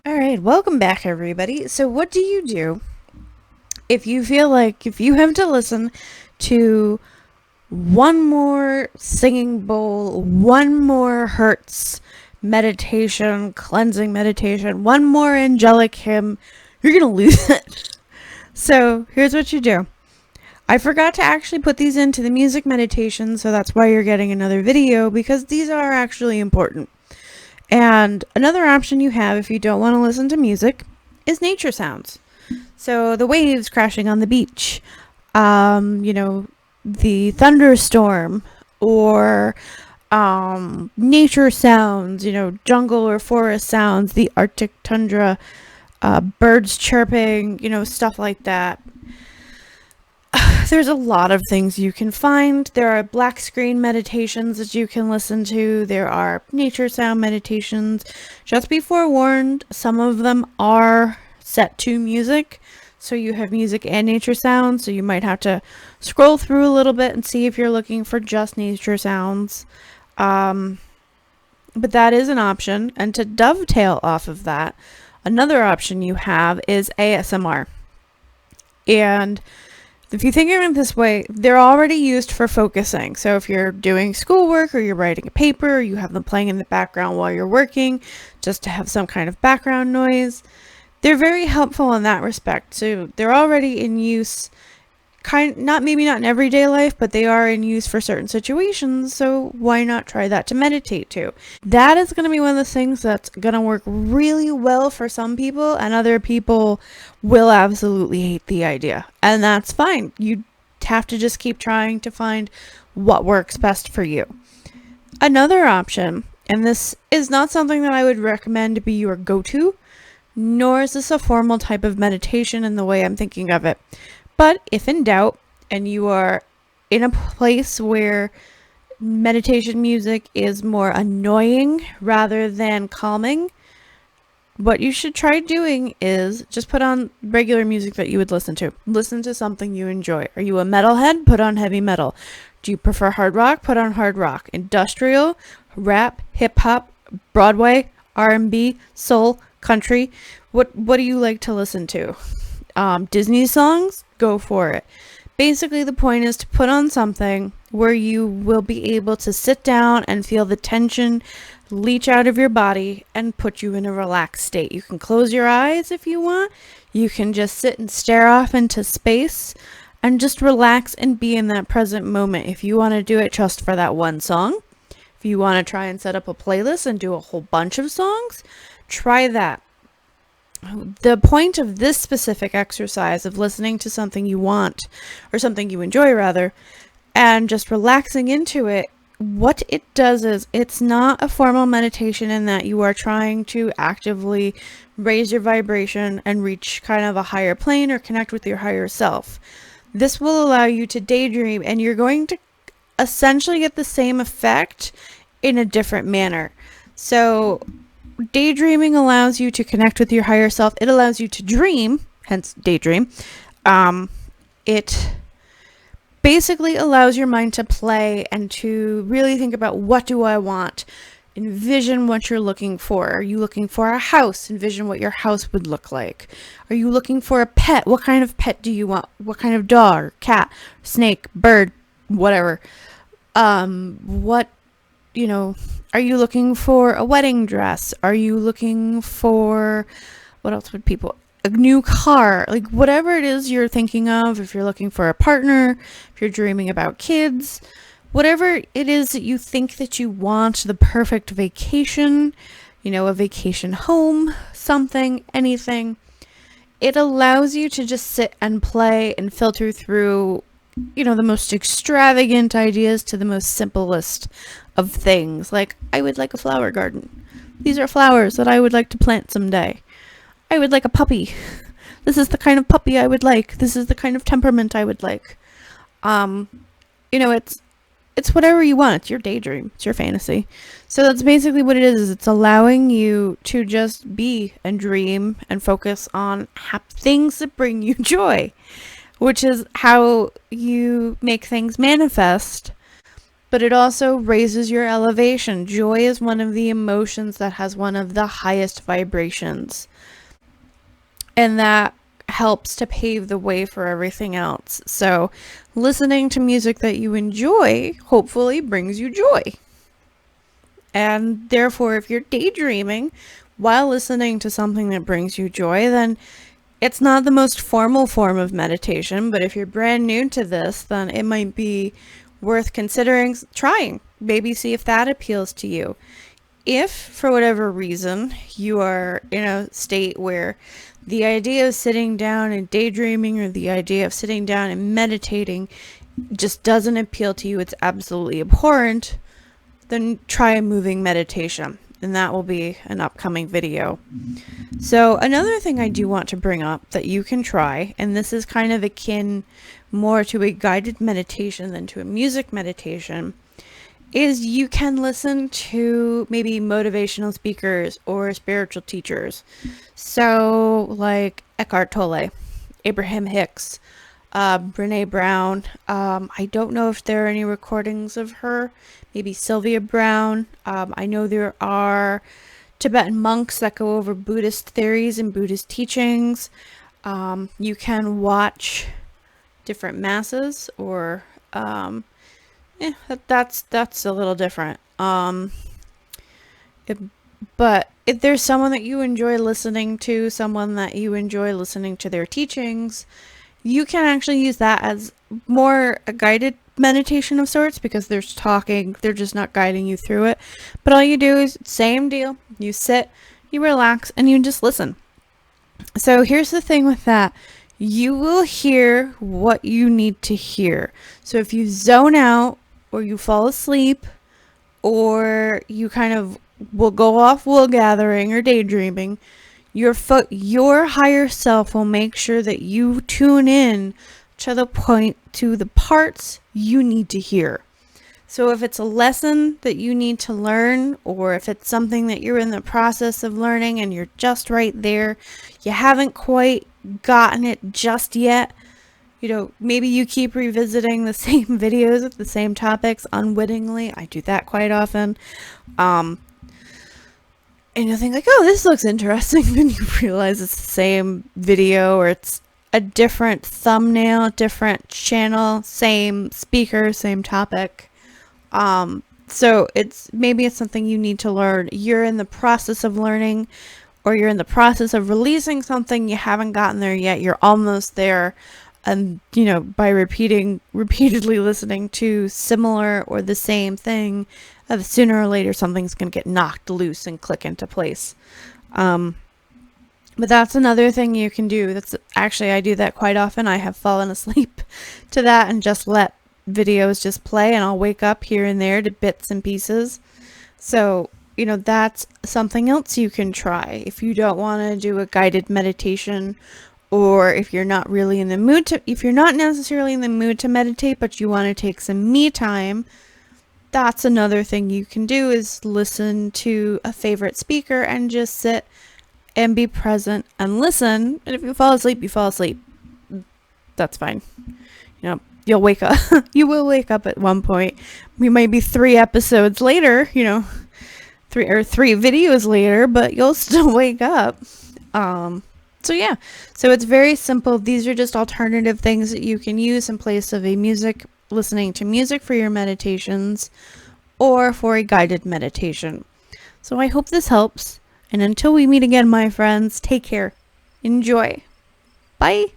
All right, welcome back, everybody. So, what do you do if you feel like if you have to listen to one more singing bowl, one more Hertz meditation, cleansing meditation, one more angelic hymn? You're gonna lose it. So, here's what you do. I forgot to actually put these into the music meditation, so that's why you're getting another video because these are actually important. And another option you have if you don't want to listen to music is nature sounds. So the waves crashing on the beach, the thunderstorm, or nature sounds, jungle or forest sounds, the Arctic tundra, birds chirping, stuff like that. There's a lot of things you can find. There are black screen meditations that you can listen to. There are nature sound meditations. Just be forewarned, some of them are set to music. So you have music and nature sounds. So you might have to scroll through a little bit and see if you're looking for just nature sounds. But that is an option. And to dovetail off of that, another option you have is ASMR. And if you think of it this way, they're already used for focusing. So if you're doing schoolwork or you're writing a paper, you have them playing in the background while you're working, just to have some kind of background noise. They're very helpful in that respect. So they're already in use, maybe not in everyday life, but they are in use for certain situations. So why not try that to meditate to? That is going to be one of the things that's going to work really well for some people, and other people will absolutely hate the idea. And that's fine. You have to just keep trying to find what works best for you. Another option, and this is not something that I would recommend to be your go-to, nor is this a formal type of meditation in the way I'm thinking of it. But if in doubt, and you are in a place where meditation music is more annoying rather than calming, what you should try doing is just put on regular music that you would listen to. Listen to something you enjoy. Are you a metalhead? Put on heavy metal. Do you prefer hard rock? Put on hard rock. Industrial, rap, hip hop, Broadway, R&B, soul, country. What do you like to listen to? Disney songs? Go for it. Basically, the point is to put on something where you will be able to sit down and feel the tension leach out of your body and put you in a relaxed state. You can close your eyes if you want. You can just sit and stare off into space and just relax and be in that present moment. If you want to do it just for that one song, if you want to try and set up a playlist and do a whole bunch of songs, try that. The point of this specific exercise of listening to something you want, or something you enjoy rather, and just relaxing into it, what it does is it's not a formal meditation in that you are trying to actively raise your vibration and reach kind of a higher plane or connect with your higher self. This will allow you to daydream, and you're going to essentially get the same effect in a different manner. So daydreaming allows you to connect with your higher self. It allows you to dream, hence daydream. It basically allows your mind to play and to really think about, what do I want? Envision what you're looking for. Are you looking for a house? Envision what your house would look like. Are you looking for a pet? What kind of pet do you want? What kind of dog, cat, snake, bird, whatever. Are you looking for a wedding dress? Are you looking for, what else would people, a new car? Like whatever it is you're thinking of, if you're looking for a partner, if you're dreaming about kids, whatever it is that you think that you want, the perfect vacation, a vacation home, something, anything, it allows you to just sit and play and filter through the most extravagant ideas to the most simplest of things. Like, I would like a flower garden. These are flowers that I would like to plant someday. I would like a puppy. This is the kind of puppy I would like. This is the kind of temperament I would like. It's whatever you want. It's your daydream. It's your fantasy. So that's basically what it is. It's allowing you to just be and dream and focus on things that bring you joy, which is how you make things manifest. but it also raises your elevation. Joy is one of the emotions that has one of the highest vibrations, and that helps to pave the way for everything else. So listening to music that you enjoy hopefully brings you joy. And therefore, if you're daydreaming while listening to something that brings you joy, then it's not the most formal form of meditation, but if you're brand new to this, then it might be worth considering trying. Maybe see if that appeals to you. If, for whatever reason, you are in a state where the idea of sitting down and daydreaming or the idea of sitting down and meditating just doesn't appeal to you, it's absolutely abhorrent, then try a moving meditation, and that will be an upcoming video. So another thing I do want to bring up that you can try, and this is kind of akin more to a guided meditation than to a music meditation, is you can listen to maybe motivational speakers or spiritual teachers. So like Eckhart Tolle, Abraham Hicks, Brene Brown. I don't know if there are any recordings of her. Maybe Sylvia Brown. I know there are Tibetan monks that go over Buddhist theories and Buddhist teachings. You can watch different masses, or that's a little different. But if there's someone that you enjoy listening to, someone that you enjoy listening to their teachings, you can actually use that as more a guided meditation of sorts, because they're talking, they're just not guiding you through it. But all you do is same deal. You sit, you relax, and you just listen. So here's the thing with that. You will hear what you need to hear. So if you zone out, or you fall asleep, or you kind of will go off wool gathering or daydreaming, your higher self will make sure that you tune in to the parts you need to hear. So if it's a lesson that you need to learn, or if it's something that you're in the process of learning and you're just right there, you haven't quite gotten it just yet, maybe you keep revisiting the same videos with the same topics unwittingly. I do that quite often. And you'll think like, oh, this looks interesting. Then you realize it's the same video, or it's a different thumbnail, different channel, same speaker, same topic. So maybe it's something you need to learn. You're in the process of learning, or you're in the process of releasing something, you haven't gotten there yet, you're almost there. And, by repeatedly listening to similar or the same thing, sooner or later something's going to get knocked loose and click into place. But that's another thing you can do. I do that quite often. I have fallen asleep to that and just let videos just play, and I'll wake up here and there to bits and pieces. So, that's something else you can try. If you don't want to do a guided meditation, or if you're not really in the mood if you're not necessarily in the mood to meditate, but you want to take some me time, that's another thing you can do, is listen to a favorite speaker and just sit and be present and listen. And if you fall asleep, you fall asleep. That's fine. You'll wake up. You will wake up at one point. We might be 3 episodes later, 3 videos later, but you'll still wake up. So yeah, so it's very simple. These are just alternative things that you can use in place of listening to music for your meditations, or for a guided meditation. So I hope this helps. And until we meet again, my friends, take care. Enjoy. Bye.